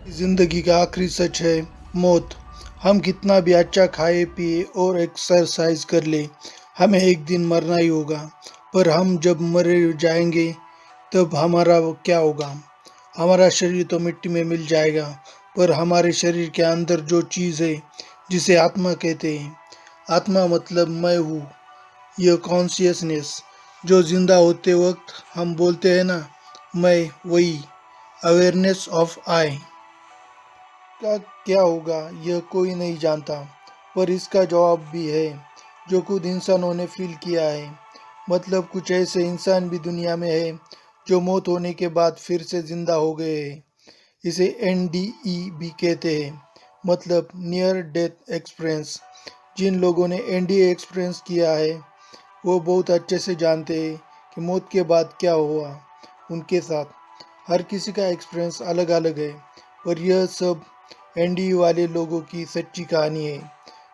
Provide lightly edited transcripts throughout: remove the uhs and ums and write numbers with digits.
जिंदगी का आखिरी सच है मौत। हम कितना भी अच्छा खाए पिए और एक्सरसाइज कर ले, हमें एक दिन मरना ही होगा। पर हम जब मर जाएंगे तब हमारा वो क्या होगा? हमारा शरीर तो मिट्टी में मिल जाएगा, पर हमारे शरीर के अंदर जो चीज़ है जिसे आत्मा कहते हैं, आत्मा मतलब मैं हूँ, यह कॉन्शियसनेस जो जिंदा होते वक्त हम बोलते हैं ना, मैं वही अवेयरनेस ऑफ आई का क्या होगा यह कोई नहीं जानता। पर इसका जवाब भी है जो खुद इंसानों ने फील किया है। मतलब कुछ ऐसे इंसान भी दुनिया में है जो मौत होने के बाद फिर से जिंदा हो गए हैं। इसे एनडीई भी कहते हैं, मतलब नियर डेथ एक्सपीरियंस। जिन लोगों ने एनडीए एक्सपीरियंस किया है वो बहुत अच्छे से जानते हैं कि मौत के बाद क्या हुआ उनके साथ। हर किसी का एक्सपीरियंस अलग अलग है, पर यह सब एनडीए वाले लोगों की सच्ची कहानी है।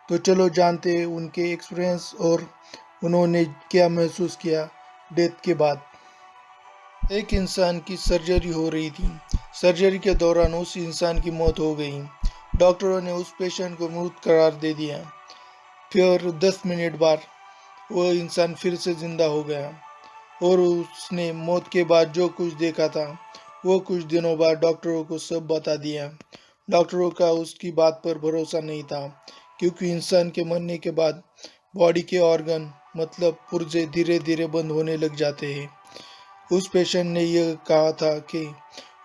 तो चलो जानते हैं उनके एक्सपीरियंस और उन्होंने क्या महसूस किया डेथ के बाद। एक इंसान की सर्जरी हो रही थी। सर्जरी के दौरान उस इंसान की मौत हो गई। डॉक्टरों ने उस पेशेंट को मृत करार दे दिया। फिर 10 मिनट बाद वो इंसान फिर से जिंदा हो गया और उसने मौत के बाद जो कुछ देखा था वो कुछ दिनों बाद डॉक्टरों को सब बता दिया। डॉक्टरों का उसकी बात पर भरोसा नहीं था, क्योंकि इंसान के मरने के बाद बॉडी के ऑर्गन मतलब पुर्जे धीरे धीरे बंद होने लग जाते हैं। उस पेशेंट ने यह कहा था कि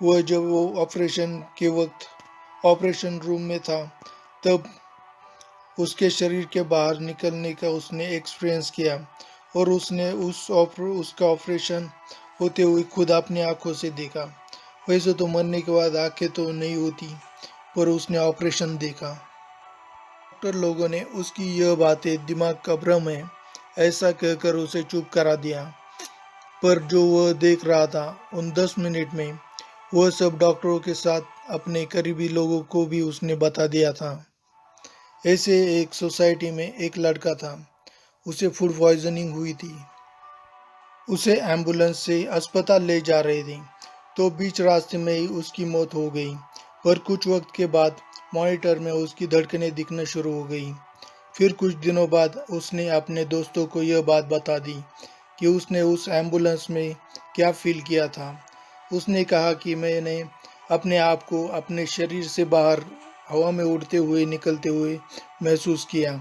वह जब वो ऑपरेशन के वक्त ऑपरेशन रूम में था तब उसके शरीर के बाहर निकलने का उसने एक्सपीरियंस किया और उसने उसका ऑपरेशन होते हुए खुद अपनी आंखों से देखा। वैसे तो मरने के बाद आंखें तो नहीं होती, पर उसने ऑपरेशन देखा। डॉक्टर लोगों ने उसकी यह बातें दिमाग का भ्रम है ऐसा कहकर उसे चुप करा दिया। पर जो वह देख रहा था उन 10 मिनट में, वह सब डॉक्टरों के साथ अपने करीबी लोगों को भी उसने बता दिया था। ऐसे एक सोसाइटी में एक लड़का था, उसे फूड पॉइजनिंग हुई थी। उसे एम्बुलेंस से अस्पताल ले जा रहे थे, तो बीच रास्ते में ही उसकी मौत हो गई। पर कुछ वक्त के बाद मॉनिटर में उसकी धड़कनें दिखना शुरू हो गई। फिर कुछ दिनों बाद उसने अपने दोस्तों को यह बात बता दी कि उसने उस एम्बुलेंस में क्या फील किया था। उसने कहा कि मैंने अपने आप को अपने शरीर से बाहर हवा में उड़ते हुए निकलते हुए महसूस किया।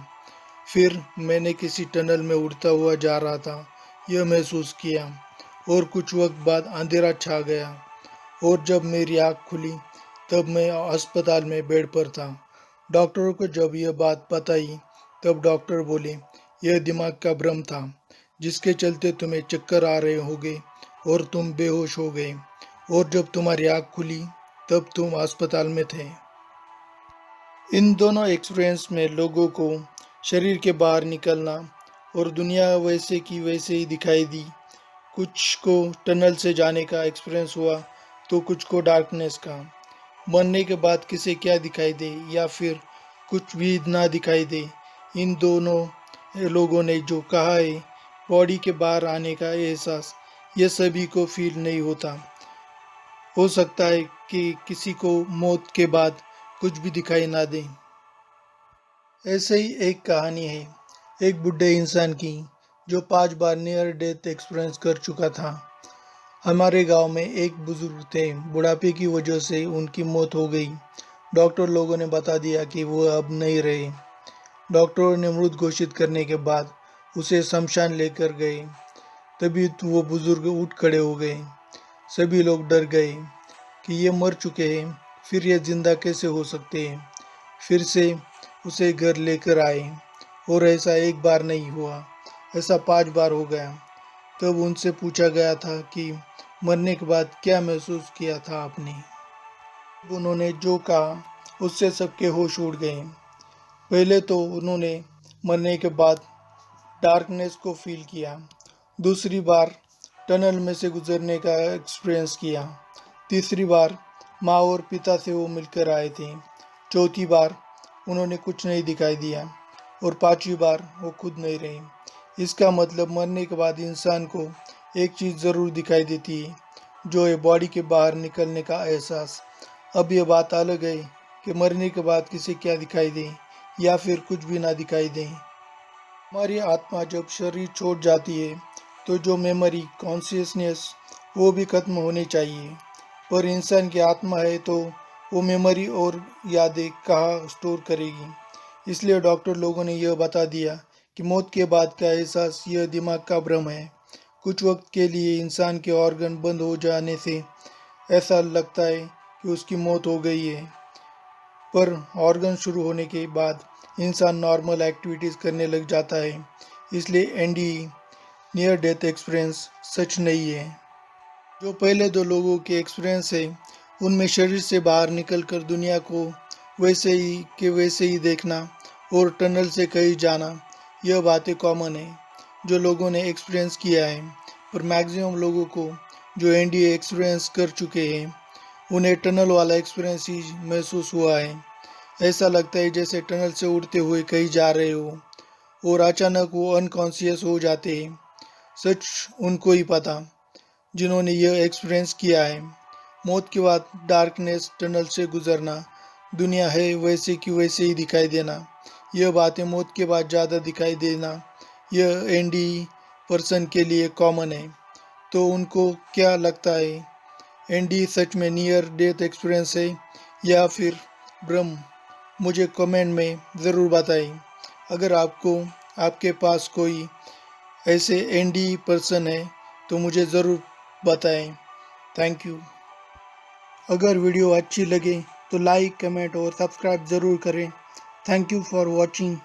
फिर मैंने किसी टनल में उड़ता हुआ जा रहा था, यह महसूस किया। और कुछ वक्त बाद अंधेरा छा गया और जब मेरी आँख खुली तब मैं अस्पताल में बेड पर था। डॉक्टरों को जब यह बात बताई तब डॉक्टर बोले यह दिमाग का भ्रम था, जिसके चलते तुम्हें चक्कर आ रहे होंगे और तुम बेहोश हो गए, और जब तुम्हारी आँख खुली तब तुम अस्पताल में थे। इन दोनों एक्सपीरियंस में लोगों को शरीर के बाहर निकलना और दुनिया वैसे की वैसे ही दिखाई दी। कुछ को टनल से जाने का एक्सपीरियंस हुआ तो कुछ को डार्कनेस का। मरने के बाद किसे क्या दिखाई दे या फिर कुछ भी ना दिखाई दे, इन दोनों लोगों ने जो कहा है, बॉडी के बाहर आने का एहसास यह सभी को फील नहीं होता। हो सकता है कि किसी को मौत के बाद कुछ भी दिखाई ना दे। ऐसे ही एक कहानी है एक बुढ़े इंसान की जो 5 बार नियर डेथ एक्सपीरियंस कर चुका था। हमारे गांव में एक बुजुर्ग थे, बुढ़ापे की वजह से उनकी मौत हो गई। डॉक्टर लोगों ने बता दिया कि वो अब नहीं रहे। डॉक्टरों ने मृत घोषित करने के बाद उसे शमशान लेकर गए। तभी तो वो बुजुर्ग उठ खड़े हो गए। सभी लोग डर गए कि ये मर चुके हैं, फिर ये जिंदा कैसे हो सकते हैं। फिर से उसे घर लेकर आए और ऐसा एक बार नहीं हुआ, ऐसा 5 बार हो गया। तब उनसे पूछा गया था कि मरने के बाद क्या महसूस किया था आपने। उन्होंने जो कहा उससे सबके होश उड़ गए। पहले तो उन्होंने मरने के बाद डार्कनेस को फील किया। दूसरी बार टनल में से गुजरने का एक्सपीरियंस किया। तीसरी बार माँ और पिता से वो मिलकर आए थे। चौथी बार उन्होंने कुछ नहीं दिखाई दिया और 5वीं बार वो खुद नहीं रहे। इसका मतलब मरने के बाद इंसान को एक चीज़ ज़रूर दिखाई देती है, जो है बॉडी के बाहर निकलने का एहसास। अब ये बात अलग है कि मरने के बाद किसे क्या दिखाई दे या फिर कुछ भी ना दिखाई दे। हमारी आत्मा जब शरीर छोड़ जाती है तो जो मेमोरी कॉन्शियसनेस वो भी खत्म होनी चाहिए, पर इंसान की आत्मा है तो वो मेमोरी और यादें कहाँ स्टोर करेगी। इसलिए डॉक्टर लोगों ने यह बता दिया कि मौत के बाद का एहसास यह दिमाग का भ्रम है। कुछ वक्त के लिए इंसान के ऑर्गन बंद हो जाने से ऐसा लगता है कि उसकी मौत हो गई है, पर ऑर्गन शुरू होने के बाद इंसान नॉर्मल एक्टिविटीज़ करने लग जाता है। इसलिए एनडीई नियर डेथ एक्सपीरियंस सच नहीं है। जो पहले दो लोगों के एक्सपीरियंस है उनमें शरीर से बाहर निकलकर दुनिया को वैसे ही देखना और टनल से कहीं जाना, यह बातें कॉमन है जो लोगों ने एक्सपीरियंस किया है। पर मैक्सिमम लोगों को जो एनडीए एक्सपीरियंस कर चुके हैं उन्हें टनल वाला एक्सपीरियंस ही महसूस हुआ है। ऐसा लगता है जैसे टनल से उड़ते हुए कहीं जा रहे हो और अचानक वो अनकॉन्शियस हो जाते हैं। सच उनको ही पता जिन्होंने यह एक्सपीरियंस किया है। मौत के बाद डार्कनेस, टनल से गुजरना, दुनिया है वैसे की वैसे ही दिखाई देना, यह बातें मौत के बाद ज़्यादा दिखाई देना, यह एनडी पर्सन के लिए कॉमन है। तो उनको क्या लगता है, एनडी सच में नियर डेथ एक्सपीरियंस है या फिर भ्रम? मुझे कमेंट में ज़रूर बताएं। अगर आपके पास कोई ऐसे एनडी पर्सन है तो मुझे ज़रूर बताएं। Thank you. अगर वीडियो अच्छी लगे तो लाइक, कमेंट और सब्सक्राइब ज़रूर करें। Thank you for watching.